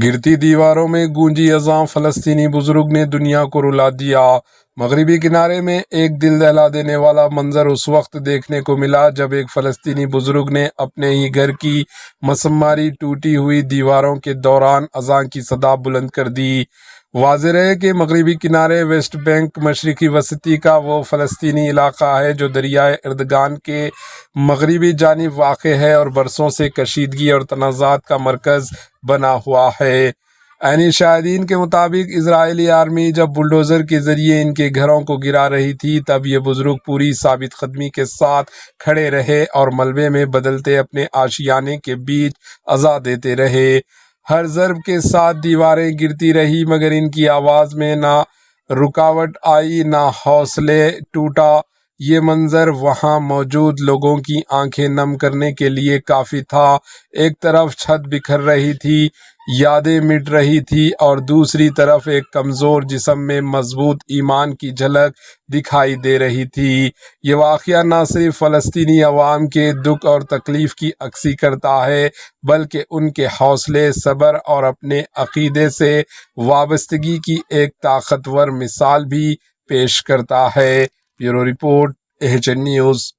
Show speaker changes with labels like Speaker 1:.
Speaker 1: گرتی دیواروں میں گونجی اذاں، فلسطینی بزرگ نے دنیا کو رلا دیا۔ مغربی کنارے میں ایک دل دہلا دینے والا منظر اس وقت دیکھنے کو ملا جب ایک فلسطینی بزرگ نے اپنے ہی گھر کی مسماری ٹوٹی ہوئی دیواروں کے دوران اذان کی صدا بلند کر دی۔ واضح رہے کہ مغربی کنارے ویسٹ بینک مشرقی وسطی کا وہ فلسطینی علاقہ ہے جو دریائے اردگان کے مغربی جانب واقع ہے اور برسوں سے کشیدگی اور تنازعات کا مرکز بنا ہوا ہے۔ عینی شاہدین کے مطابق اسرائیلی آرمی جب بلڈوزر کے ذریعے ان کے گھروں کو گرا رہی تھی تب یہ بزرگ پوری ثابت قدمی کے ساتھ کھڑے رہے اور ملبے میں بدلتے اپنے آشیانے کے بیچ اذان دیتے رہے۔ ہر ضرب کے ساتھ دیواریں گرتی رہی مگر ان کی آواز میں نہ رکاوٹ آئی نہ حوصلے ٹوٹا۔ یہ منظر وہاں موجود لوگوں کی آنکھیں نم کرنے کے لیے کافی تھا۔ ایک طرف چھت بکھر رہی تھی، یادیں مٹ رہی تھی اور دوسری طرف ایک کمزور جسم میں مضبوط ایمان کی جھلک دکھائی دے رہی تھی۔ یہ واقعہ نہ صرف فلسطینی عوام کے دکھ اور تکلیف کی عکاسی کرتا ہے بلکہ ان کے حوصلے، صبر اور اپنے عقیدے سے وابستگی کی ایک طاقتور مثال بھی پیش کرتا ہے۔ Bureau report, AHN news.